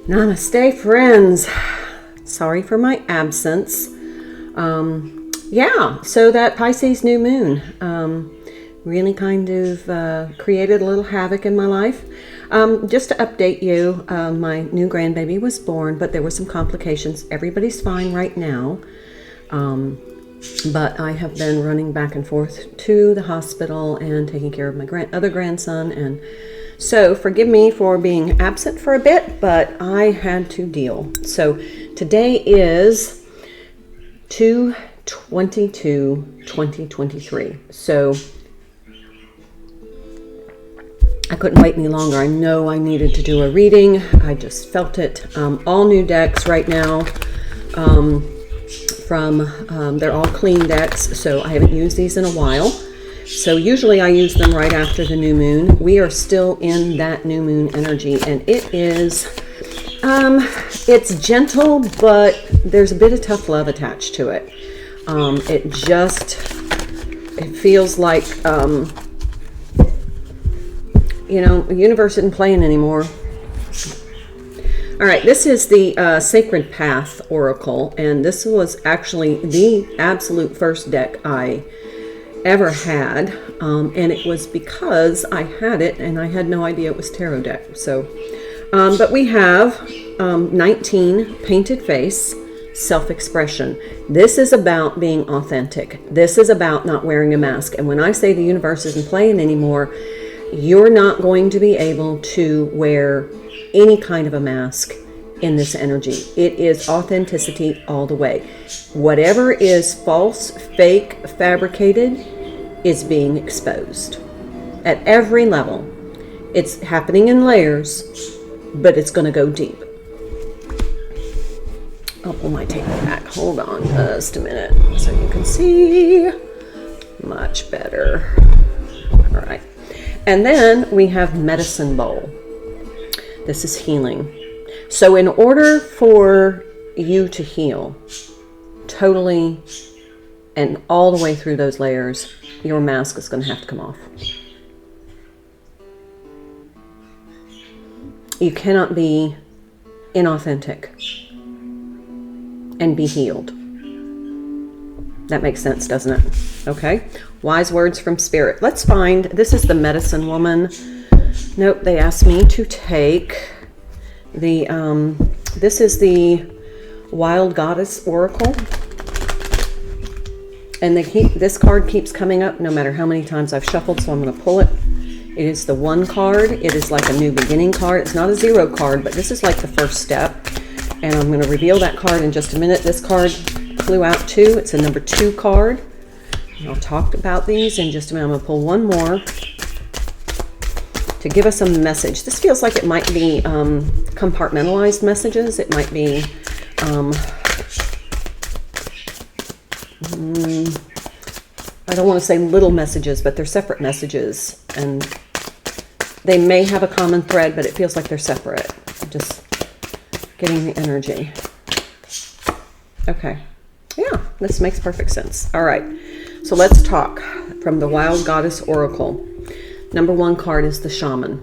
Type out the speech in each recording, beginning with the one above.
Namaste, friends. Sorry for my absence. So that Pisces new moon really kind of created a little havoc in my life. Just to update you, my new grandbaby was born, but there were some complications. Everybody's fine right now. But I have been running back and forth to the hospital and taking care of my other grandson. And so forgive me for being absent for a bit, but I had to deal. So today is 2/22/2023. So I couldn't wait any longer. I know I needed to do a reading. I just felt it. All new decks right now. They're all clean decks, so I haven't used these in a while. So usually I use them right after the new moon. We are still in that new moon energy, and it is, it's gentle, but there's a bit of tough love attached to it. It feels like, the universe isn't playing anymore. All right, this is the Sacred Path Oracle, and this was actually the absolute first deck I ever had, and it was because I had it and I had no idea it was tarot deck. So, but we have 19, Painted Face, Self-Expression. This is about being authentic. This is about not wearing a mask. And when I say the universe isn't playing anymore, you're not going to be able to wear any kind of a mask in this energy. It is authenticity all the way. Whatever is false, fake, fabricated is being exposed at every level. It's happening in layers, but it's going to go deep. I'll pull my tape back. Hold on just a minute so you can see much better. All right. And then we have Medicine Bowl. This is healing. So in order for you to heal totally and all the way through those layers, your mask is going to have to come off. You cannot be inauthentic and be healed. That makes sense, doesn't it? Okay. Wise words from Spirit. Let's find, this is the Medicine Woman. Nope, they asked me to take the, this is the Wild Goddess Oracle. And this card keeps coming up no matter how many times I've shuffled, so I'm going to pull it. It is the 1 card. It is like a new beginning card. It's not a 0 card, but this is like the first step. And I'm going to reveal that card in just a minute. This card flew out too. It's a number 2 card. And I'll talk about these in just a minute. I'm going to pull one more to give us a message. This feels like it might be compartmentalized messages. It might be, I don't want to say little messages, but they're separate messages. And they may have a common thread, but it feels like they're separate. Just getting the energy. Okay. Yeah, this makes perfect sense. All right. So let's talk from the Wild Goddess Oracle. Number 1 card is the Shaman.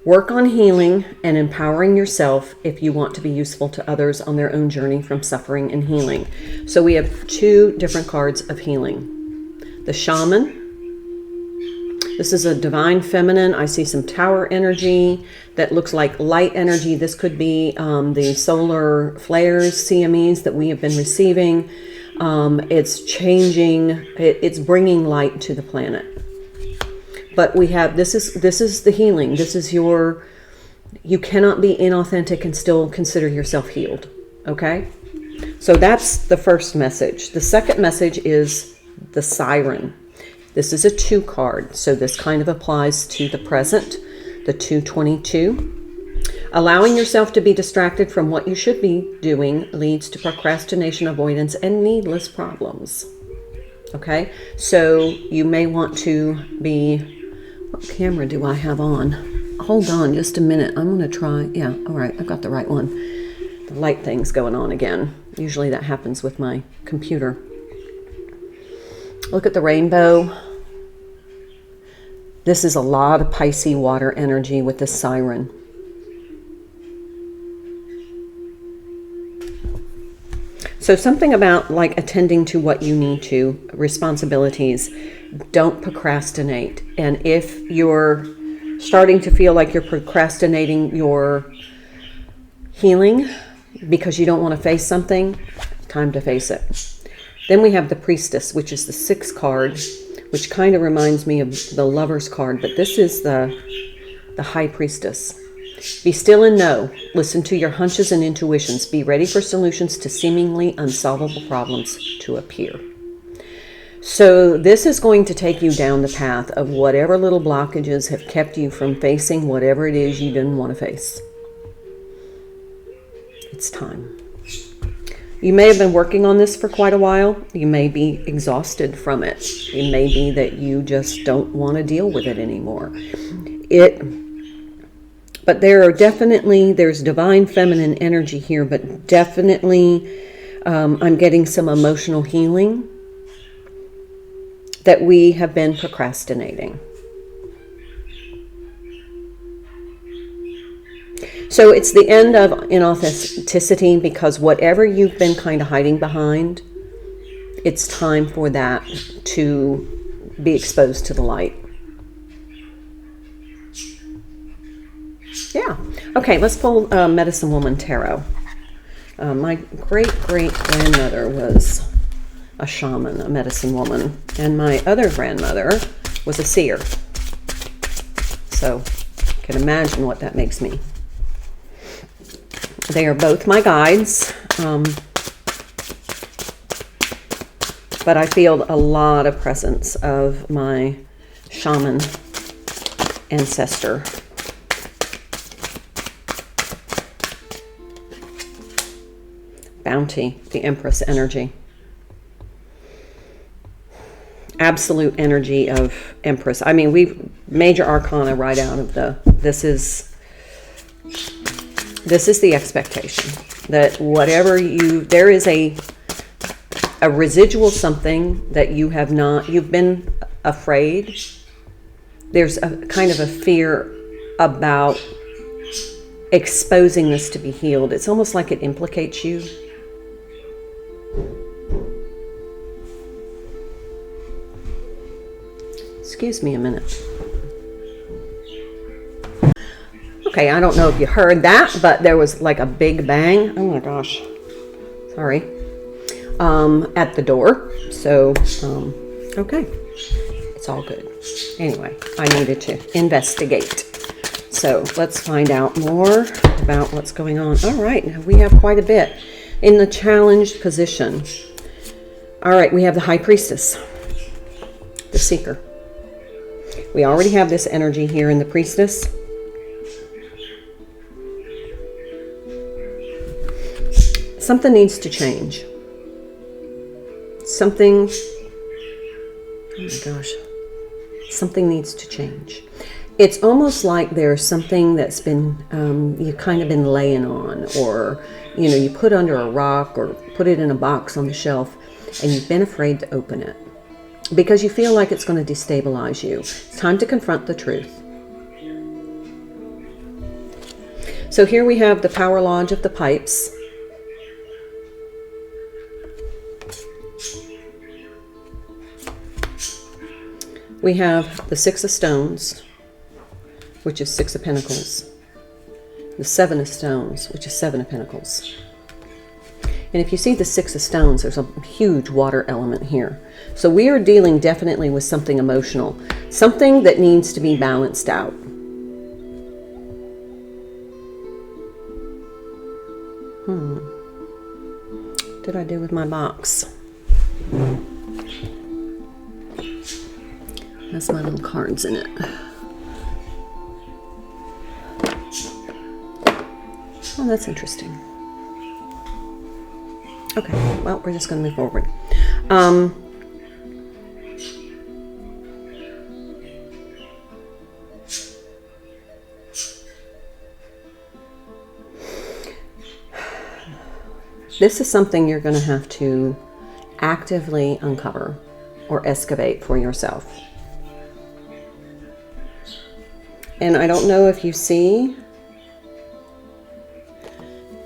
Work on healing and empowering yourself if you want to be useful to others on their own journey from suffering and healing. So we have 2 different cards of healing. The Shaman. This is a divine feminine. I see some tower energy that looks like light energy. This could be the solar flares, CMEs that we have been receiving. It's changing. It's bringing light to the planet. But we have, this is the healing. This is you cannot be inauthentic and still consider yourself healed. Okay? So that's the first message. The second message is the Siren. This is a 2 card. So this kind of applies to the present, the 2/22. Allowing yourself to be distracted from what you should be doing leads to procrastination, avoidance, and needless problems. Okay? So you may want to be, what camera do I have on? Hold on just a minute. I'm going to try. Yeah, all right. I've got the right one. The light thing's going on again. Usually that happens with my computer. Look at the rainbow. This is a lot of Pisces water energy with the Siren. So something about like attending to what you need to, responsibilities. Don't procrastinate. And if you're starting to feel like you're procrastinating your healing because you don't want to face something, time to face it. Then we have the Priestess, which is the 6th card, which kind of reminds me of the Lover's card, but this is the High Priestess. Be still and know. Listen to your hunches and intuitions. Be ready for solutions to seemingly unsolvable problems to appear. So this is going to take you down the path of whatever little blockages have kept you from facing whatever it is you didn't want to face. It's time. You may have been working on this for quite a while. You may be exhausted from it. It may be that you just don't want to deal with it anymore. But there's divine feminine energy here, but definitely I'm getting some emotional healing that we have been procrastinating. So it's the end of inauthenticity, because whatever you've been kind of hiding behind, it's time for that to be exposed to the light. Yeah. Okay, let's pull Medicine Woman Tarot. My great-great-grandmother was a shaman, a medicine woman, and my other grandmother was a seer. So you can imagine what that makes me. They are both my guides, but I feel a lot of presence of my shaman ancestor. Bounty, the Empress energy. Absolute energy of Empress. I mean, we've major arcana right out of this is the expectation that whatever there is a residual something that you've been afraid. There's a kind of a fear about exposing this to be healed. It's almost like it implicates you. Excuse me a minute. Okay, I don't know if you heard that, but there was like a big bang. Oh my gosh. Sorry. At the door. So, okay. It's all good. Anyway, I needed to investigate. So let's find out more about what's going on. All right, now we have quite a bit in the challenged position. All right, we have the High Priestess, the Seeker. We already have this energy here in the Priestess. Something needs to change. Something, oh my gosh, something needs to change. It's almost like there's something that's been, you've kind of been laying on, or, you put under a rock or put it in a box on the shelf, and you've been afraid to open it because you feel like it's going to destabilize you. It's time to confront the truth. So here we have the Power Lodge of the Pipes. We have the Six of Stones, which is 6 of Pentacles. The 7 of Stones, which is 7 of Pentacles. And if you see the 6 of Stones, there's a huge water element here. So we are dealing definitely with something emotional, something that needs to be balanced out. What did I do with my box? Has my little cards in it. Oh, that's interesting. Okay, well, we're just going to move forward. This is something you're going to have to actively uncover or excavate for yourself. And I don't know if you see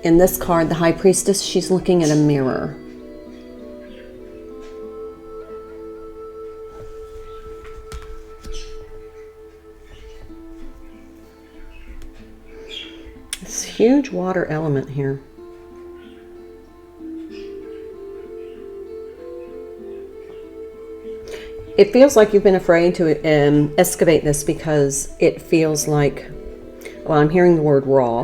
in this card, the High Priestess, she's looking at a mirror. huge water element here. It feels like you've been afraid to excavate this because it feels like, well, I'm hearing the word raw,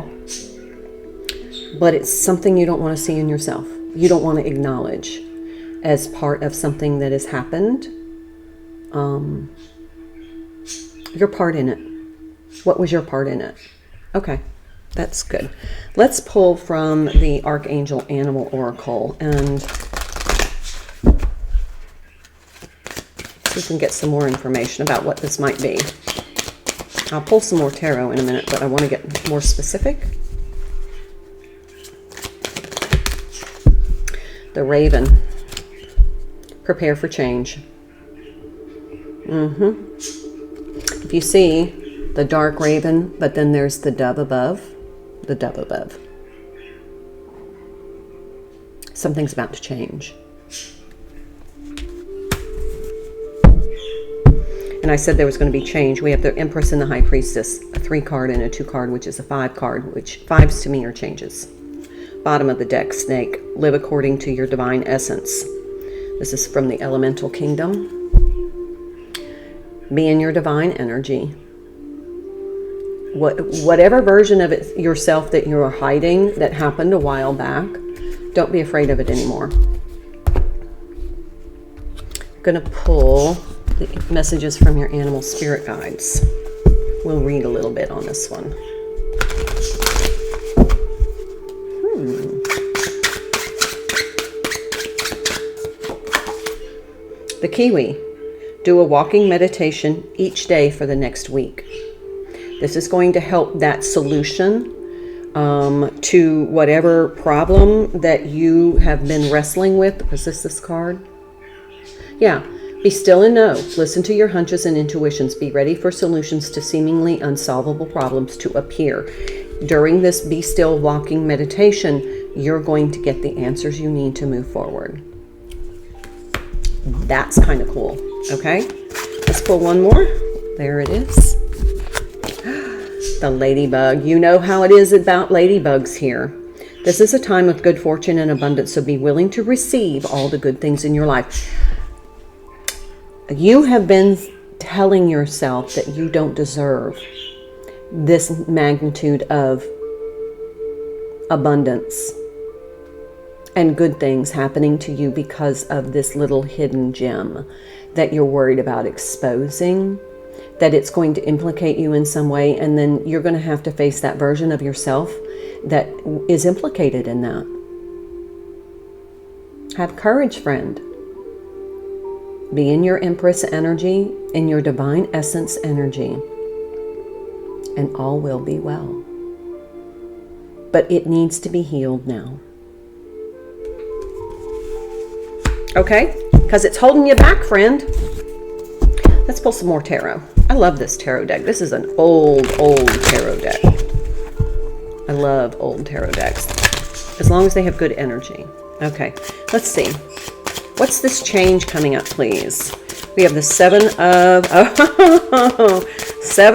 but it's something you don't want to see in yourself. You don't want to acknowledge as part of something that has happened. Your part in it. What was your part in it? Okay, that's good. Let's pull from the Archangel Animal Oracle and we can get some more information about what this might be. I'll pull some more tarot in a minute, but I want to get more specific. The Raven. Prepare for change. If you see the dark raven, but then there's the dove above, the dove above. Something's about to change. And I said there was going to be change. We have the Empress and the High Priestess, a 3 card and a 2 card, which is a 5 card, which 5s to me are changes. Bottom of the deck, Snake. Live according to your divine essence. This is from the Elemental Kingdom. Be in your divine energy. Whatever version of it yourself that you're hiding that happened a while back, don't be afraid of it anymore. I'm going to pull the messages from your animal spirit guides. We'll read a little bit on this one. The Kiwi. Do a walking meditation each day for the next week. This is going to help that solution to whatever problem that you have been wrestling with. Was this card? Yeah. Be still and know. Listen to your hunches and intuitions. Be ready for solutions to seemingly unsolvable problems to appear. During this Be Still walking meditation, you're going to get the answers you need to move forward. That's kind of cool. Okay, let's pull one more. There it is. The ladybug. You know how it is about ladybugs here. This is a time of good fortune and abundance, so be willing to receive all the good things in your life. You have been telling yourself that you don't deserve this magnitude of abundance and good things happening to you because of this little hidden gem that you're worried about exposing, that it's going to implicate you in some way, and then you're going to have to face that version of yourself that is implicated in that. Have courage, friend. Be in your Empress energy, in your divine essence energy, and all will be well. But it needs to be healed now. Okay? Because it's holding you back, friend. Let's pull some more tarot. I love this tarot deck. This is an old tarot deck. I love old tarot decks. As long as they have good energy. Okay, let's see. What's this change coming up, please? We have the Seven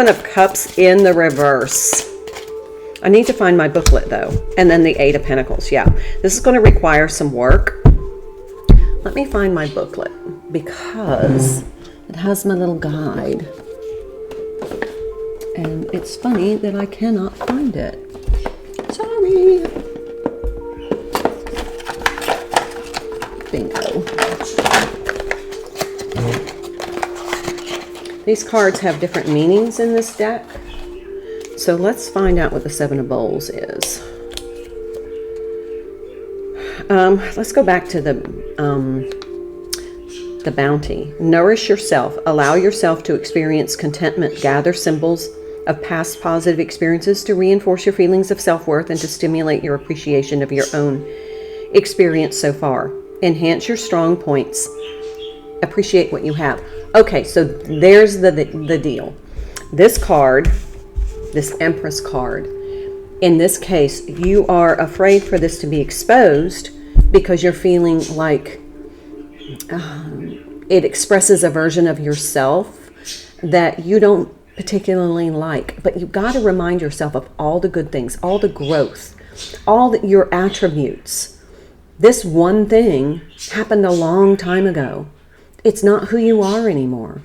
of Cups in the reverse. I need to find my booklet, though. And then the Eight of Pentacles. Yeah, this is going to require some work. Let me find my booklet because it has my little guide. And it's funny that I cannot find it. Sorry. Bingo. These cards have different meanings in this deck. So let's find out what the Seven of Bowls is. Let's go back to the bounty. Nourish yourself. Allow yourself to experience contentment. Gather symbols of past positive experiences to reinforce your feelings of self-worth and to stimulate your appreciation of your own experience so far. Enhance your strong points. Appreciate what you have. Okay, so there's the deal. This card, this Empress card, in this case, you are afraid for this to be exposed because you're feeling like it expresses a version of yourself that you don't particularly like, but you've got to remind yourself of all the good things, all the growth, all your attributes. This one thing happened a long time ago. It's not who you are anymore.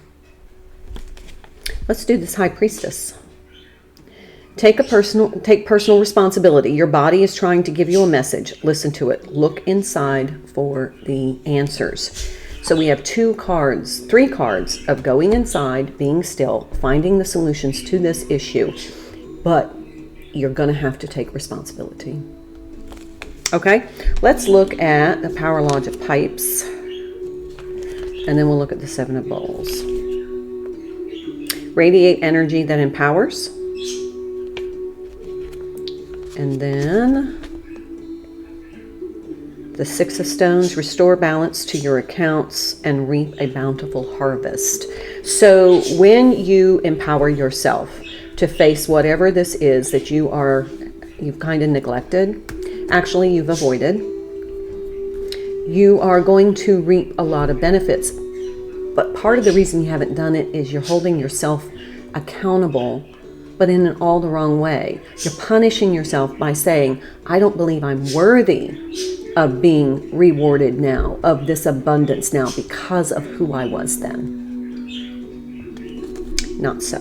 Let's do this High Priestess. Take personal responsibility. Your body is trying to give you a message. Listen to it. Look inside for the answers. So we have three cards of going inside, being still, finding the solutions to this issue. But you're going to have to take responsibility. Okay, let's look at the Power Lodge of Pipes. And then we'll look at the Seven of Bowls. Radiate energy that empowers. And then the Six of Stones, restore balance to your accounts and reap a bountiful harvest. So when you empower yourself to face whatever this is that you've kind of neglected, actually you've avoided, you are going to reap a lot of benefits. But part of the reason you haven't done it is you're holding yourself accountable, but in all the wrong way. You're punishing yourself by saying, I don't believe I'm worthy of being rewarded now, of this abundance now, because of who I was then. Not so.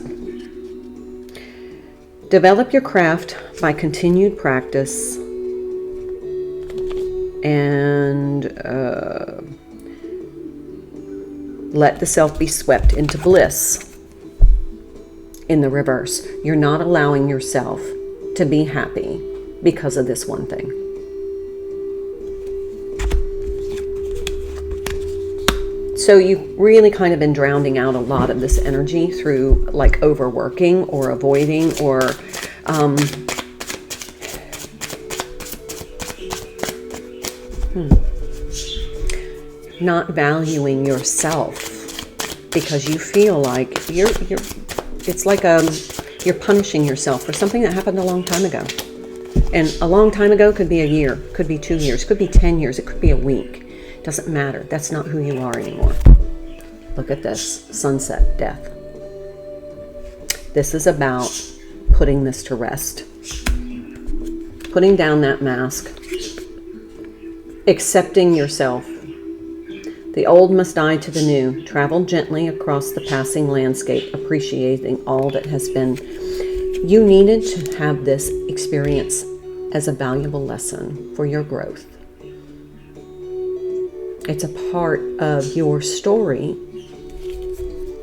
Develop your craft by continued practice and let the self be swept into bliss. In the reverse, you're not allowing yourself to be happy because of this one thing. So you've really kind of been drowning out a lot of this energy through like overworking or avoiding or not valuing yourself because you feel like it's like you're punishing yourself for something that happened a long time ago. And a long time ago could be a year, could be 2 years, could be 10 years, it could be a week. It doesn't matter. That's not who you are anymore. Look at this, sunset, death. This is about putting this to rest. Putting down that mask. Accepting yourself. The old must die to the new. Travel gently across the passing landscape, appreciating all that has been. You needed to have this experience as a valuable lesson for your growth. It's a part of your story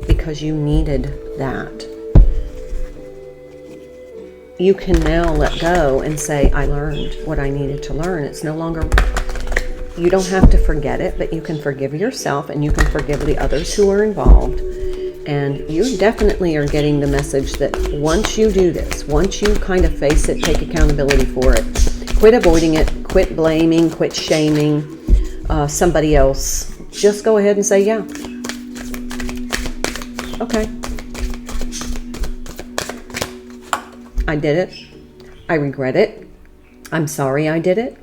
because you needed that. You can now let go and say, I learned what I needed to learn. It's no longer... You don't have to forget it, but you can forgive yourself and you can forgive the others who are involved. And you definitely are getting the message that once you do this, once you kind of face it, take accountability for it, quit avoiding it, quit blaming, quit shaming somebody else. Just go ahead and say, yeah. Okay. I did it. I regret it. I'm sorry I did it.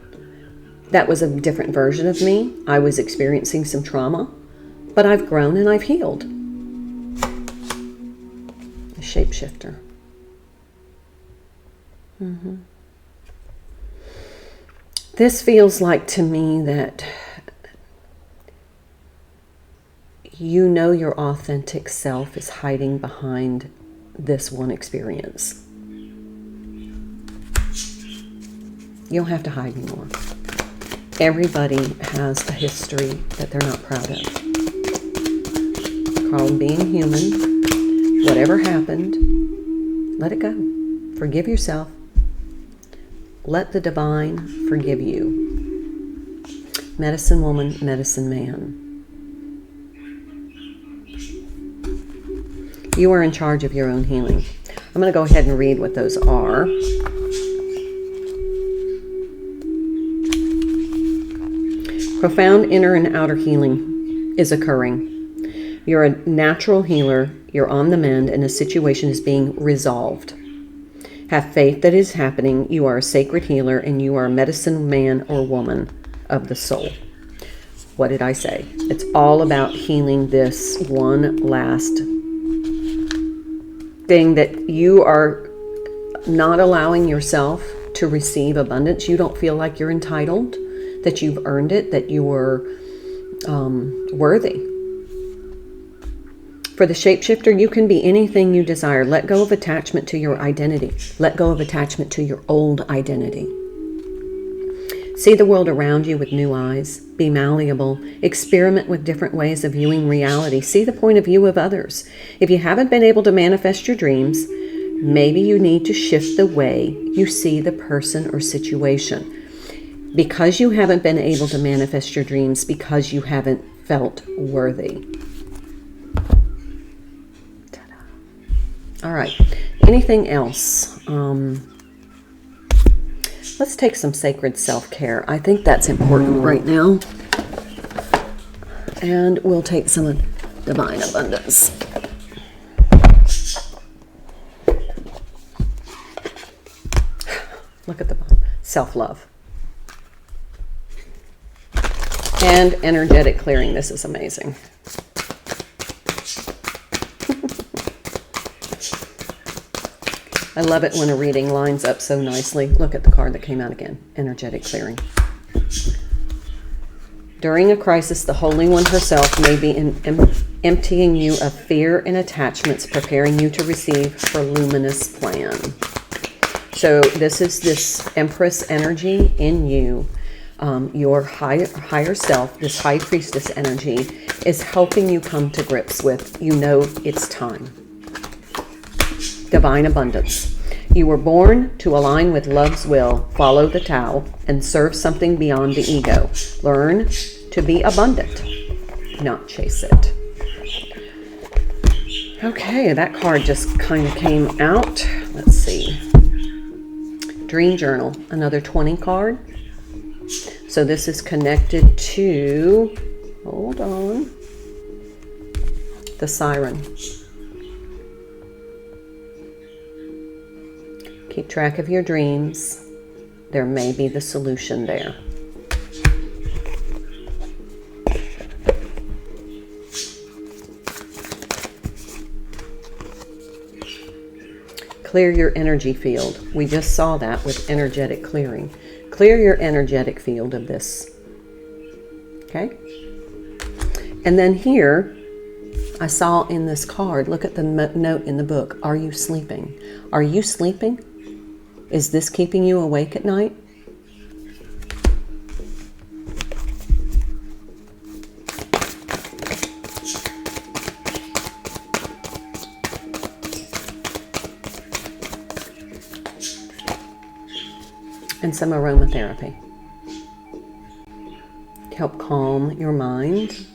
That was a different version of me. I was experiencing some trauma, but I've grown and I've healed. A shapeshifter. This feels like to me that you know your authentic self is hiding behind this one experience. You don't have to hide anymore. Everybody has a history that they're not proud of. Called being human. Whatever happened, let it go. Forgive yourself. Let the divine forgive you. Medicine woman, medicine man. You are in charge of your own healing. I'm going to go ahead and read what those are. Profound inner and outer healing is occurring. You're a natural healer. You're on the mend and a situation is being resolved. Have faith that it is happening. You are a sacred healer and you are a medicine man or woman of the soul. What did I say? It's all about healing this one last that you are not allowing yourself to receive abundance. You don't feel like you're entitled, that you've earned it, that you are worthy. For the shapeshifter, you can be anything you desire. Let go of attachment to your identity. Let go of attachment to your old identity. See the world around you with new eyes. Be malleable. Experiment with different ways of viewing reality. See the point of view of others. If you haven't been able to manifest your dreams, maybe you need to shift the way you see the person or situation. Because you haven't been able to manifest your dreams, because you haven't felt worthy. All right. Anything else? Let's take some sacred self-care. I think that's important right now. And we'll take some divine abundance. Look at the bottom. Self-love. And energetic clearing. This is amazing. I love it when a reading lines up so nicely. Look at the card that came out again. Energetic clearing. During a crisis, the Holy One herself may be emptying you of fear and attachments, preparing you to receive her luminous plan. So this is this Empress energy in you. Your higher self, this High Priestess energy, is helping you come to grips with, you know, it's time. Divine abundance. You were born to align with love's will, follow the Tao, and serve something beyond the ego. Learn to be abundant, not chase it. Okay, that card just kind of came out. Let's see. Dream journal, another 20 card. So this is connected to, hold on, the siren. Keep track of your dreams. There may be the solution there. Clear your energy field. We just saw that with energetic clearing. Clear your energetic field of this. Okay? And then here, I saw in this card, look at the note in the book. Are you sleeping? Are you sleeping? Is this keeping you awake at night? And some aromatherapy. Help calm your mind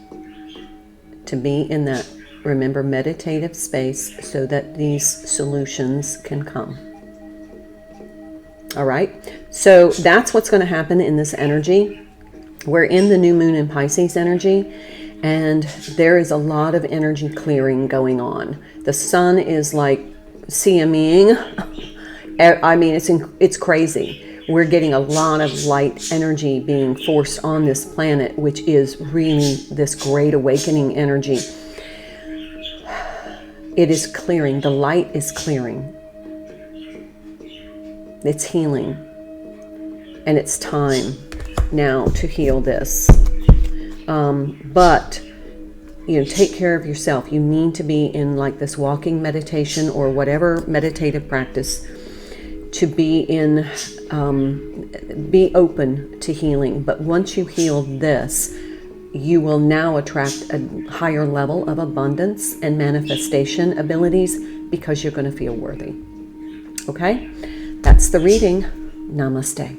to be in that, remember, meditative space so that these solutions can come. All right, so that's what's going to happen in this energy. We're in the new moon in Pisces energy, and there is a lot of energy clearing going on. The sun is like CMEing. I mean, it's crazy. We're getting a lot of light energy being forced on this planet, which is really this great awakening energy. It is clearing. The light is clearing. It's healing. And it's time now to heal this. But, you know, take care of yourself. You need to be in like this walking meditation or whatever meditative practice to be in, be open to healing. But once you heal this, you will now attract a higher level of abundance and manifestation abilities because you're going to feel worthy. Okay? That's the reading. Namaste.